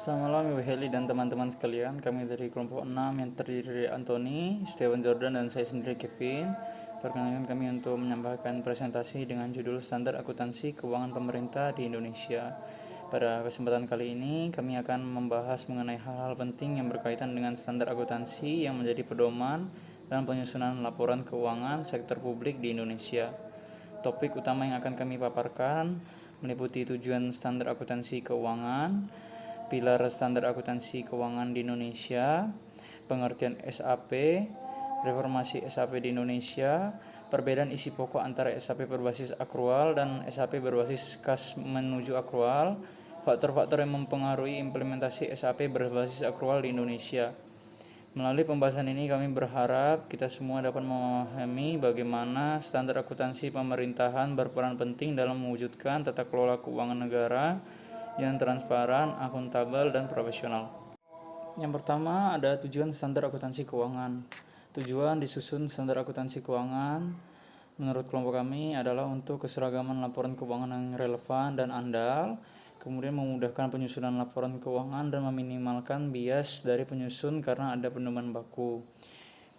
Selamat malam Ibu Heli dan teman-teman sekalian. Kami dari kelompok 6 yang terdiri dari Anthony, Steven Jordan, dan saya sendiri Kevin. Perkenalkan kami untuk menyampaikan presentasi dengan judul Standar Akuntansi Keuangan Pemerintah di Indonesia. Pada kesempatan kali ini kami akan membahas mengenai hal-hal penting yang berkaitan dengan standar akuntansi yang menjadi pedoman dalam penyusunan laporan keuangan sektor publik di Indonesia. Topik utama yang akan kami paparkan meliputi tujuan standar akuntansi keuangan, pilar standar akuntansi keuangan di Indonesia, pengertian SAP, reformasi SAP di Indonesia, perbedaan isi pokok antara SAP berbasis akrual dan SAP berbasis kas menuju akrual, faktor-faktor yang mempengaruhi implementasi SAP berbasis akrual di Indonesia. Melalui pembahasan ini kami berharap kita semua dapat memahami bagaimana standar akuntansi pemerintahan berperan penting dalam mewujudkan tata kelola keuangan negara yang transparan, akuntabel, dan profesional. Yang pertama ada tujuan standar akuntansi keuangan. Tujuan disusun standar akuntansi keuangan menurut kelompok kami adalah untuk keseragaman laporan keuangan yang relevan dan andal, kemudian memudahkan penyusunan laporan keuangan dan meminimalkan bias dari penyusun karena ada pedoman baku.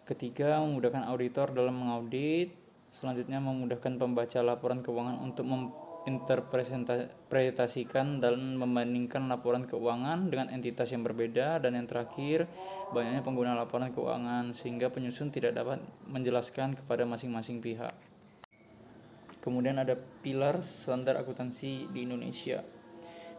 Ketiga, memudahkan auditor dalam mengaudit. Selanjutnya, memudahkan pembaca laporan keuangan untuk menginterpretasikan dan membandingkan laporan keuangan dengan entitas yang berbeda. Dan yang terakhir, banyaknya pengguna laporan keuangan sehingga penyusun tidak dapat menjelaskan kepada masing-masing pihak. Kemudian ada pilar standar akuntansi di Indonesia.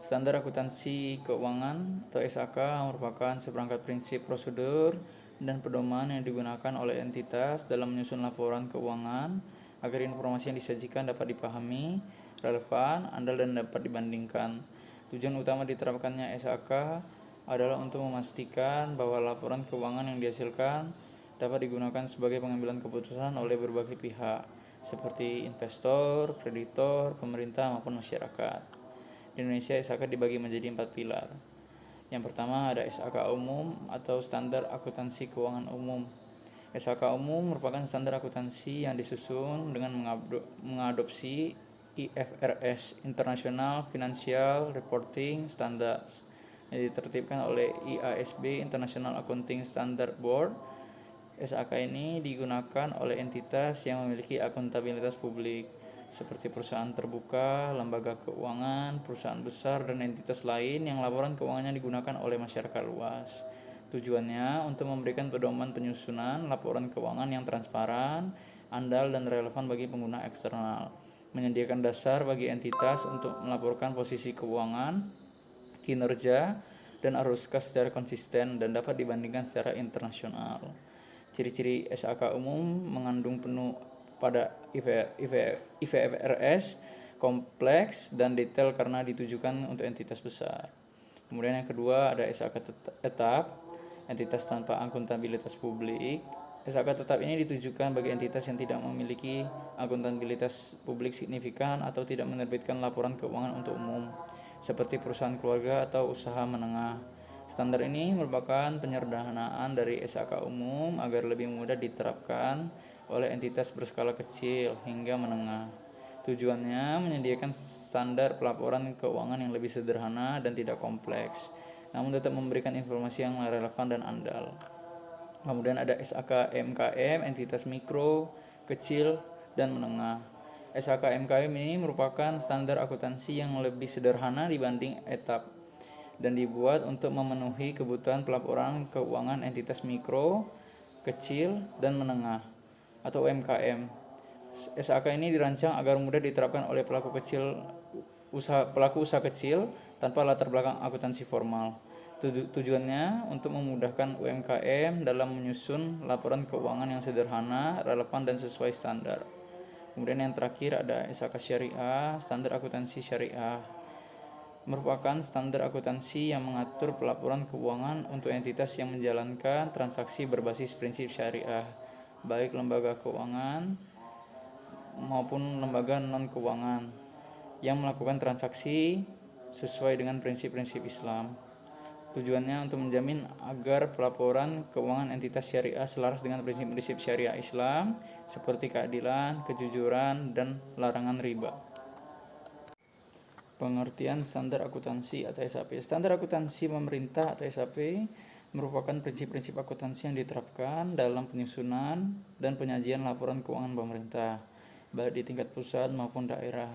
Standar akuntansi keuangan atau SAK merupakan seperangkat prinsip prosedur dan pedoman yang digunakan oleh entitas dalam menyusun laporan keuangan agar informasi yang disajikan dapat dipahami, relevan, andal, dan dapat dibandingkan. Tujuan utama diterapkannya SAK adalah untuk memastikan bahwa laporan keuangan yang dihasilkan dapat digunakan sebagai pengambilan keputusan oleh berbagai pihak, seperti investor, kreditor, pemerintah, maupun masyarakat. Di Indonesia, SAK dibagi menjadi 4 pilar. Yang pertama ada SAK umum atau standar akuntansi keuangan umum. SAK umum merupakan standar akuntansi yang disusun dengan mengadopsi IFRS International Financial Reporting Standards yang ditertibkan oleh IASB International Accounting Standard Board. SAK ini digunakan oleh entitas yang memiliki akuntabilitas publik seperti perusahaan terbuka, lembaga keuangan, perusahaan besar, dan entitas lain yang laporan keuangannya digunakan oleh masyarakat luas. Tujuannya untuk memberikan pedoman penyusunan laporan keuangan yang transparan, andal, dan relevan bagi pengguna eksternal, menyediakan dasar bagi entitas untuk melaporkan posisi keuangan, kinerja, dan arus kas secara konsisten dan dapat dibandingkan secara internasional. Ciri-ciri SAK umum mengandung penuh pada IFRS, kompleks dan detail karena ditujukan untuk entitas besar. Kemudian yang kedua ada SAK tetap, entitas tanpa akuntabilitas publik. SAK tetap ini ditujukan bagi entitas yang tidak memiliki akuntabilitas publik signifikan atau tidak menerbitkan laporan keuangan untuk umum, seperti perusahaan keluarga atau usaha menengah. Standar ini merupakan penyederhanaan dari SAK umum agar lebih mudah diterapkan oleh entitas berskala kecil hingga menengah. Tujuannya menyediakan standar pelaporan keuangan yang lebih sederhana dan tidak kompleks, namun tetap memberikan informasi yang relevan dan andal. Kemudian ada SAK MKM, entitas mikro, kecil, dan menengah. SAK MKM ini merupakan standar akuntansi yang lebih sederhana dibanding etap dan dibuat untuk memenuhi kebutuhan pelaporan keuangan entitas mikro, kecil, dan menengah atau UMKM. SAK ini dirancang agar mudah diterapkan oleh pelaku usaha kecil tanpa latar belakang akuntansi formal. Tujuannya untuk memudahkan UMKM dalam menyusun laporan keuangan yang sederhana, relevan, dan sesuai standar. Kemudian yang terakhir ada SAK Syariah, standar akuntansi syariah. Merupakan standar akuntansi yang mengatur pelaporan keuangan untuk entitas yang menjalankan transaksi berbasis prinsip syariah, baik lembaga keuangan maupun lembaga non-keuangan yang melakukan transaksi sesuai dengan prinsip-prinsip Islam. Tujuannya untuk menjamin agar pelaporan keuangan entitas syariah selaras dengan prinsip-prinsip syariah Islam seperti keadilan, kejujuran, dan larangan riba. Pengertian standar akuntansi atau SAP. Standar akuntansi pemerintah atau SAP merupakan prinsip-prinsip akuntansi yang diterapkan dalam penyusunan dan penyajian laporan keuangan pemerintah, baik di tingkat pusat maupun daerah.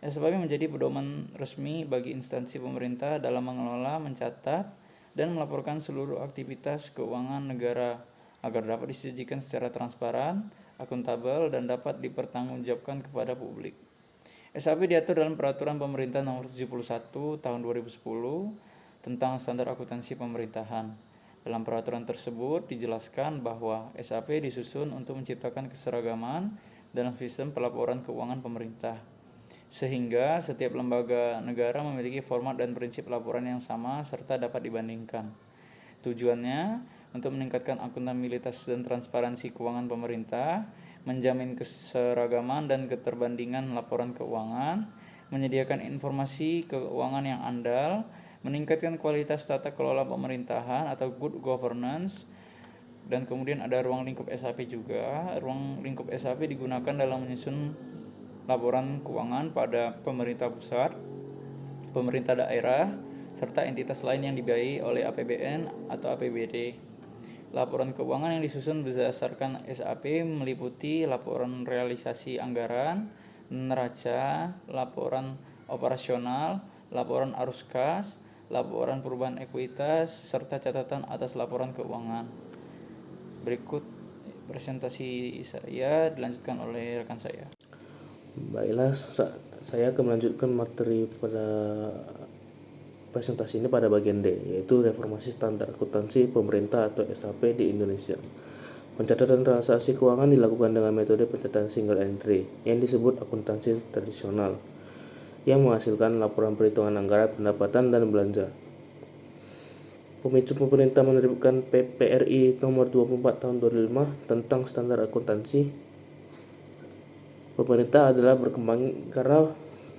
SAP menjadi pedoman resmi bagi instansi pemerintah dalam mengelola, mencatat, dan melaporkan seluruh aktivitas keuangan negara agar dapat disajikan secara transparan, akuntabel, dan dapat dipertanggungjawabkan kepada publik. SAP diatur dalam Peraturan Pemerintah Nomor 71 Tahun 2010 tentang Standar Akuntansi Pemerintahan. Dalam peraturan tersebut dijelaskan bahwa SAP disusun untuk menciptakan keseragaman dalam sistem pelaporan keuangan pemerintah, sehingga setiap lembaga negara memiliki format dan prinsip laporan yang sama serta dapat dibandingkan. Tujuannya untuk meningkatkan akuntabilitas dan transparansi keuangan pemerintah, menjamin keseragaman dan keterbandingan laporan keuangan, menyediakan informasi keuangan yang andal, meningkatkan kualitas tata kelola pemerintahan atau good governance, dan kemudian ada ruang lingkup SAP juga. Ruang lingkup SAP digunakan dalam menyusun laporan keuangan pada pemerintah pusat, pemerintah daerah, serta entitas lain yang dibiayai oleh APBN atau APBD. Laporan keuangan yang disusun berdasarkan SAP meliputi laporan realisasi anggaran, neraca, laporan operasional, laporan arus kas, laporan perubahan ekuitas, serta catatan atas laporan keuangan. Berikut presentasi saya dilanjutkan oleh rekan saya. Baiklah, saya akan melanjutkan materi pada presentasi ini pada bagian D, yaitu reformasi standar akuntansi pemerintah atau SAP di Indonesia. Pencatatan transaksi keuangan dilakukan dengan metode pencatatan single entry yang disebut akuntansi tradisional, yang menghasilkan laporan perhitungan anggaran, pendapatan, dan belanja. Pemicu pemerintah menerbitkan PRI nomor 24 tahun 2005 tentang standar akuntansi pemerintah adalah berkembang karena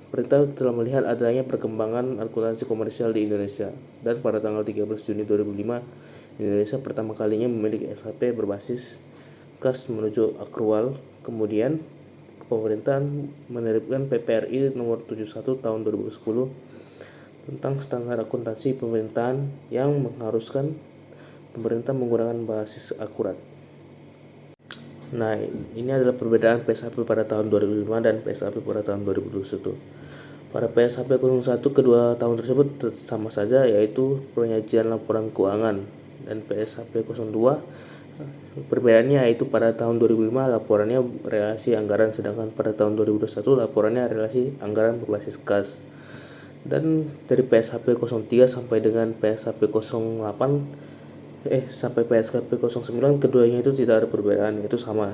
pemerintah telah melihat adanya perkembangan akuntansi komersial di Indonesia, dan pada tanggal 13 Juni 2005 Indonesia pertama kalinya memiliki SAP berbasis kas menuju akrual. Kemudian pemerintahan menerbitkan PPRI nomor 71 tahun 2010 tentang standar akuntansi pemerintahan yang mengharuskan pemerintah menggunakan basis akurat. Nah, ini adalah perbedaan PSAP pada tahun 2005 dan PSAP pada tahun 2021. Pada PSAP 01 kedua tahun tersebut sama saja, yaitu penyajian laporan keuangan, dan PSAP 02 perbedaannya yaitu pada tahun 2005 laporannya relasi anggaran, sedangkan pada tahun 2021 laporannya relasi anggaran berbasis kas. Dan dari PSAP 03 sampai dengan PSAP 08 sampai PSKP 09 keduanya itu tidak ada perbedaan, itu sama,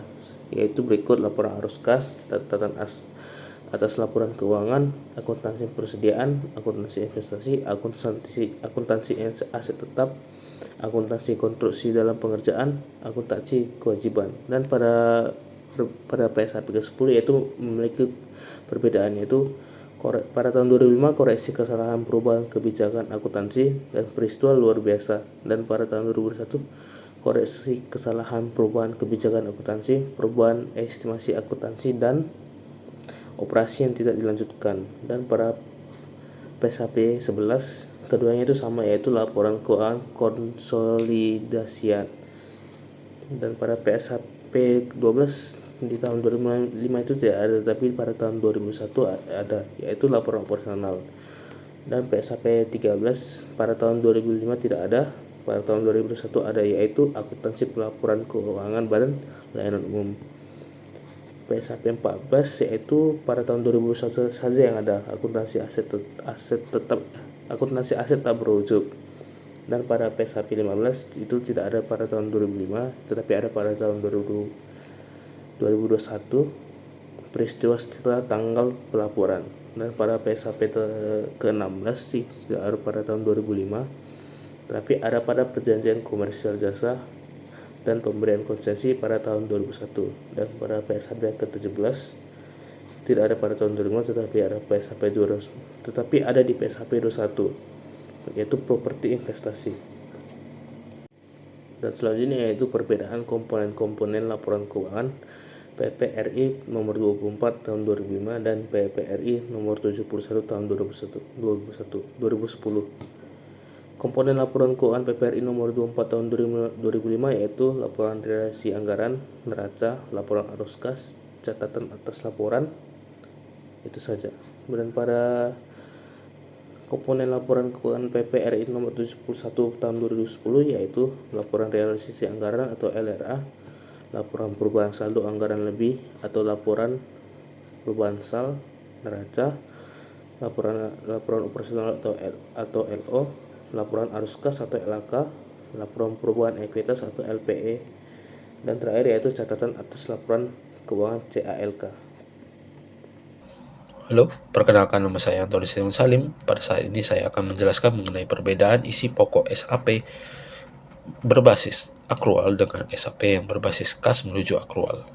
yaitu berikut: laporan arus kas, catatan atas laporan keuangan, akuntansi persediaan, akuntansi investasi, akuntansi aset tetap, akuntansi konstruksi dalam pengerjaan, akuntansi kewajiban. Dan pada PSAP ke-10 yaitu memiliki perbedaan, yaitu pada tahun 2005 koreksi kesalahan perubahan kebijakan akuntansi dan peristiwa luar biasa, dan pada tahun 2001 koreksi kesalahan perubahan kebijakan akuntansi, perubahan estimasi akuntansi, dan operasi yang tidak dilanjutkan. Dan pada PSAP 11 keduanya itu sama, yaitu laporan keuangan konsolidasian. Dan pada PSAP 12 di tahun 2005 itu tidak ada, tapi pada tahun 2001 ada, yaitu laporan operasional. Dan PSAP 13 pada tahun 2005 tidak ada, pada tahun 2001 ada, yaitu akuntansi pelaporan keuangan badan layanan umum. PSAP 14 yaitu pada tahun 2001 saja yang ada, akuntansi aset tetap, akuntansi aset tak berwujud. Dan pada PSAP 15 itu tidak ada pada tahun 2005, tetapi ada pada tahun 2021 peristiwa setelah tanggal pelaporan. Dan pada PSAP ke-16 sih tidak ada pada tahun 2005, tetapi ada pada perjanjian komersial jasa dan pemberian konsesi pada tahun 2001. Dan pada PSAP ke-17 tidak ada pada tahun 2005, tetapi ada di PSAP 21, yaitu properti investasi. Dan selanjutnya yaitu perbedaan komponen-komponen laporan keuangan PP RI nomor 24 tahun 2005 dan PP RI nomor 71 tahun 2010. Komponen laporan keuangan PP RI nomor 24 tahun 2005 yaitu laporan realisasi anggaran, neraca, laporan arus kas, catatan atas laporan, itu saja. Kemudian pada komponen laporan keuangan PP RI nomor 71 tahun 2010 yaitu laporan realisasi anggaran atau LRA, laporan perubahan saldo anggaran lebih atau laporan perubahan SAL, neraca, laporan operasional atau LO, laporan arus kas atau LAK, laporan perubahan ekuitas atau LPE, dan terakhir yaitu catatan atas laporan keuangan CALK. Halo, perkenalkan nama saya Antoni Setiawan Salim. Pada saat ini saya akan menjelaskan mengenai perbedaan isi pokok SAP berbasis akrual dengan SAP yang berbasis kas menuju akrual.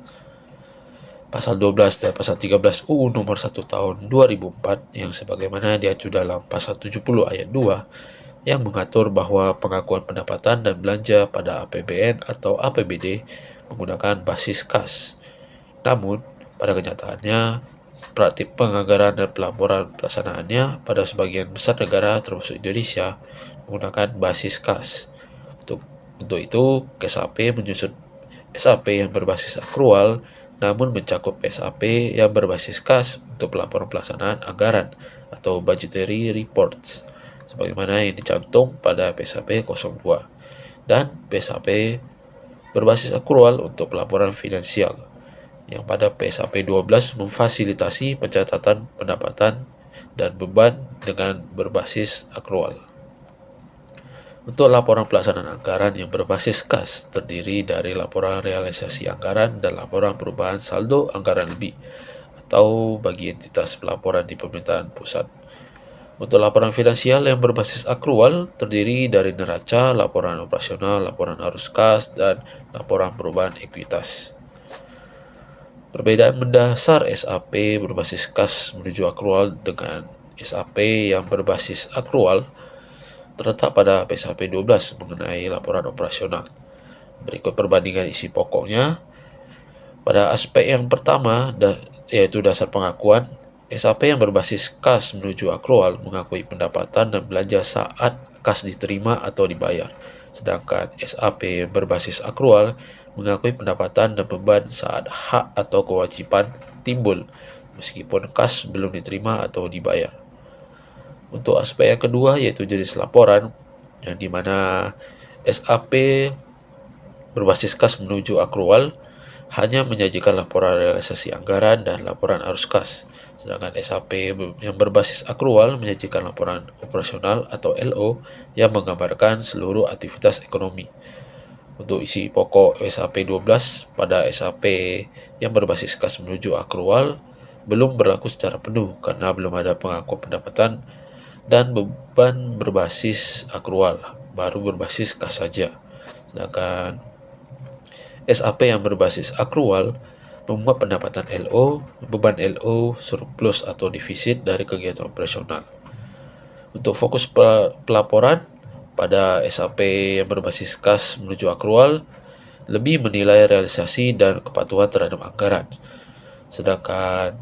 Pasal 12 dan Pasal 13 UU Nomor 1 Tahun 2004 yang sebagaimana diacu dalam Pasal 70 Ayat 2 yang mengatur bahwa pengakuan pendapatan dan belanja pada APBN atau APBD menggunakan basis kas. Namun, pada kenyataannya, praktik penganggaran dan pelaporan pelaksanaannya pada sebagian besar negara termasuk Indonesia menggunakan basis kas. Untuk itu, SAP menyusun SAP yang berbasis akrual namun mencakup SAP yang berbasis kas untuk pelaporan pelaksanaan anggaran atau budgetary reports sebagaimana yang dicantum pada PSAP 02 dan PSAP berbasis akrual untuk pelaporan finansial yang pada PSAP 12 memfasilitasi pencatatan pendapatan dan beban dengan berbasis akrual. Untuk laporan pelaksanaan anggaran yang berbasis kas terdiri dari laporan realisasi anggaran dan laporan perubahan saldo anggaran lebih atau bagi entitas pelaporan di pemerintahan pusat. Untuk laporan finansial yang berbasis akrual terdiri dari neraca, laporan operasional, laporan arus kas, dan laporan perubahan ekuitas. Perbedaan mendasar SAP berbasis kas menuju akrual dengan SAP yang berbasis akrual terletak pada PSAP 12 mengenai laporan operasional. Berikut perbandingan isi pokoknya. Pada aspek yang pertama, yaitu dasar pengakuan, SAP yang berbasis kas menuju akrual mengakui pendapatan dan belanja saat kas diterima atau dibayar. Sedangkan SAP yang berbasis akrual mengakui pendapatan dan beban saat hak atau kewajiban timbul, meskipun kas belum diterima atau dibayar. Untuk aspek yang kedua yaitu jenis laporan, yang dimana SAP berbasis kas menuju akrual hanya menyajikan laporan realisasi anggaran dan laporan arus kas, sedangkan SAP yang berbasis akrual menyajikan laporan operasional atau LO yang menggambarkan seluruh aktivitas ekonomi. Untuk isi pokok SAP 12 pada SAP yang berbasis kas menuju akrual belum berlaku secara penuh karena belum ada pengakuan pendapatan dan beban berbasis akrual, baru berbasis kas saja. Sedangkan SAP yang berbasis akrual memuat pendapatan LO, beban LO, surplus atau defisit dari kegiatan operasional. Untuk fokus pelaporan pada SAP yang berbasis kas menuju akrual lebih menilai realisasi dan kepatuhan terhadap anggaran. Sedangkan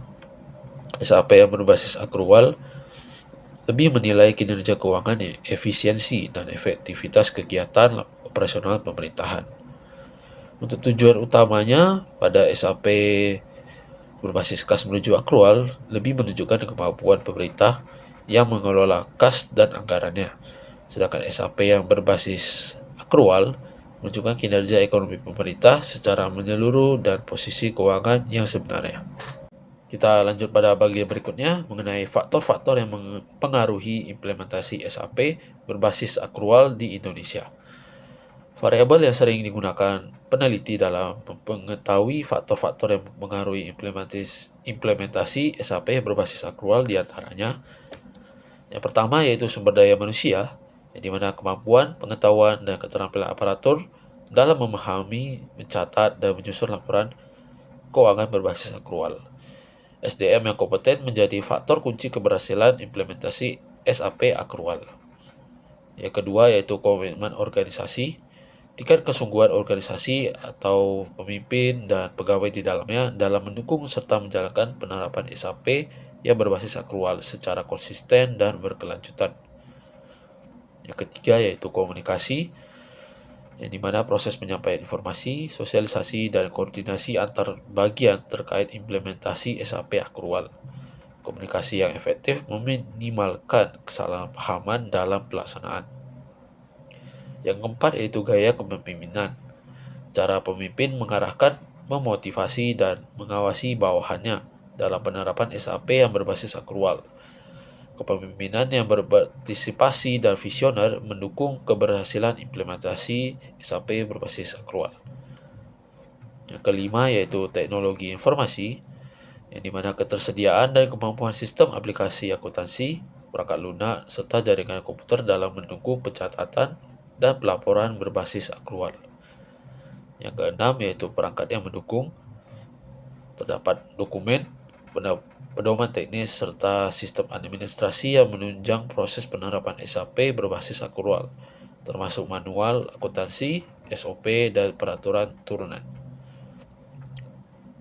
SAP yang berbasis akrual lebih menilai kinerja keuangan, efisiensi, dan efektivitas kegiatan operasional pemerintahan. Untuk tujuan utamanya pada SAP berbasis kas menuju akrual lebih menunjukkan kemampuan pemerintah yang mengelola kas dan anggarannya. Sedangkan SAP yang berbasis akrual menunjukkan kinerja ekonomi pemerintah secara menyeluruh dan posisi keuangan yang sebenarnya. Kita lanjut pada bagian berikutnya mengenai faktor-faktor yang mempengaruhi implementasi SAP berbasis akrual di Indonesia. Variabel yang sering digunakan peneliti dalam mengetahui faktor-faktor yang mempengaruhi implementasi SAP berbasis akrual diantaranya. Yang pertama yaitu sumber daya manusia, yang dimana kemampuan, pengetahuan, dan keterampilan aparatur dalam memahami, mencatat, dan menyusun laporan keuangan berbasis akrual. SDM yang kompeten menjadi faktor kunci keberhasilan implementasi SAP akrual. Yang kedua yaitu komitmen organisasi, tingkat kesungguhan organisasi atau pemimpin dan pegawai di dalamnya dalam mendukung serta menjalankan penerapan SAP yang berbasis akrual secara konsisten dan berkelanjutan. Yang ketiga yaitu komunikasi, yang dimana proses penyampaian informasi, sosialisasi, dan koordinasi antar bagian terkait implementasi SAP akrual. Komunikasi yang efektif meminimalkan kesalahpahaman dalam pelaksanaan. Yang keempat yaitu gaya kepemimpinan. Cara pemimpin mengarahkan, memotivasi, dan mengawasi bawahannya dalam penerapan SAP yang berbasis akrual. Kepemimpinan yang berpartisipasi dan visioner mendukung keberhasilan implementasi SAP berbasis akrual. Yang kelima yaitu teknologi informasi, yang dimana ketersediaan dan kemampuan sistem aplikasi akuntansi, perangkat lunak, serta jaringan komputer dalam mendukung pencatatan dan pelaporan berbasis akrual. Yang keenam yaitu perangkat yang mendukung, terdapat dokumen, pedoman teknis, serta sistem administrasi yang menunjang proses penerapan SAP berbasis akrual, termasuk manual akuntansi, SOP, dan peraturan turunan.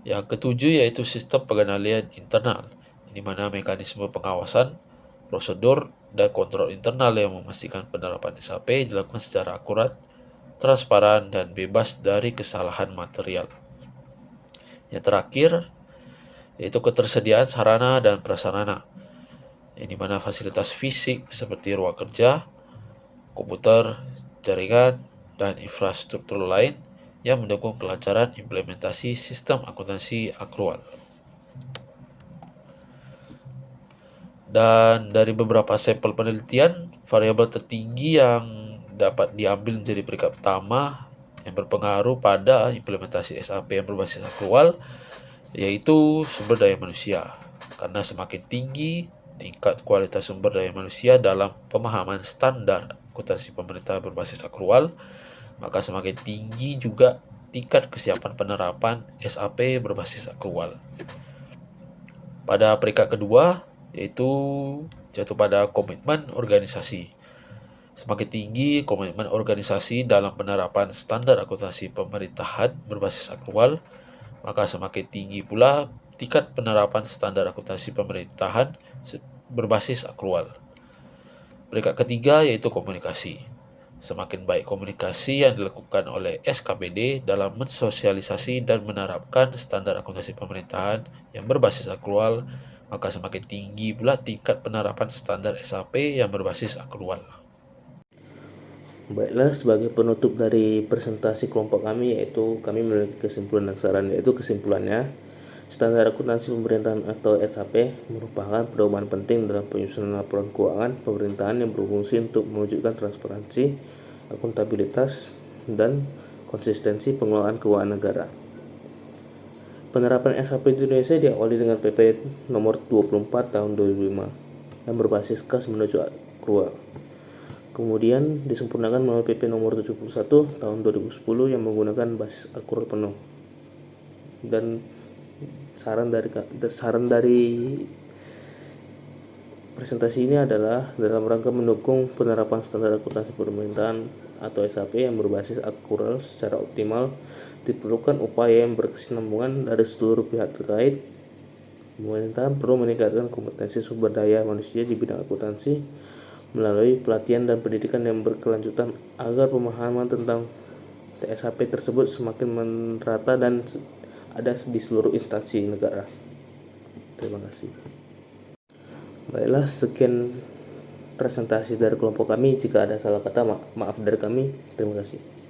Yang ketujuh yaitu sistem pengendalian internal, di mana mekanisme pengawasan, prosedur, dan kontrol internal yang memastikan penerapan SAP dilakukan secara akurat, transparan, dan bebas dari kesalahan material. Yang terakhir yaitu ketersediaan sarana dan prasarana, yang dimana fasilitas fisik seperti ruang kerja, komputer, jaringan, dan infrastruktur lain yang mendukung kelancaran implementasi sistem akuntansi akrual. Dan dari beberapa sampel penelitian, variabel tertinggi yang dapat diambil menjadi peringkat pertama yang berpengaruh pada implementasi SAP yang berbasis akrual yaitu sumber daya manusia. Karena semakin tinggi tingkat kualitas sumber daya manusia dalam pemahaman standar akuntansi pemerintah berbasis akrual, maka semakin tinggi juga tingkat kesiapan penerapan SAP berbasis akrual. Pada peringkat kedua, yaitu jatuh pada komitmen organisasi. Semakin tinggi komitmen organisasi dalam penerapan standar akuntansi pemerintahan berbasis akrual, maka semakin tinggi pula tingkat penerapan standar akuntansi pemerintahan berbasis akrual. Peringkat ketiga yaitu komunikasi. Semakin baik komunikasi yang dilakukan oleh SKPD dalam mensosialisasi dan menerapkan standar akuntansi pemerintahan yang berbasis akrual, maka semakin tinggi pula tingkat penerapan standar SAP yang berbasis akrual. Baiklah, sebagai penutup dari presentasi kelompok kami, yaitu kami memiliki kesimpulan dan saran, yaitu kesimpulannya, standar akuntansi pemerintahan atau SAP merupakan pedoman penting dalam penyusunan laporan keuangan pemerintahan yang berfungsi untuk mewujudkan transparansi, akuntabilitas, dan konsistensi pengelolaan keuangan negara. Penerapan SAP di Indonesia diawali dengan PP nomor 24 tahun 2005 yang berbasis kas menuju akrual. Kemudian disempurnakan melalui PP nomor 71 tahun 2010 yang menggunakan basis akrual penuh. Dan saran dari presentasi ini adalah dalam rangka mendukung penerapan standar akuntansi pemerintahan atau SAP yang berbasis akrual secara optimal, diperlukan upaya yang berkesinambungan dari seluruh pihak terkait. Pemerintahan perlu meningkatkan kompetensi sumber daya manusia di bidang akuntansi melalui pelatihan dan pendidikan yang berkelanjutan agar pemahaman tentang SAP tersebut semakin merata dan ada di seluruh instansi negara. Terima kasih. Baiklah, sekian presentasi dari kelompok kami. Jika ada salah kata, maaf dari kami. Terima kasih.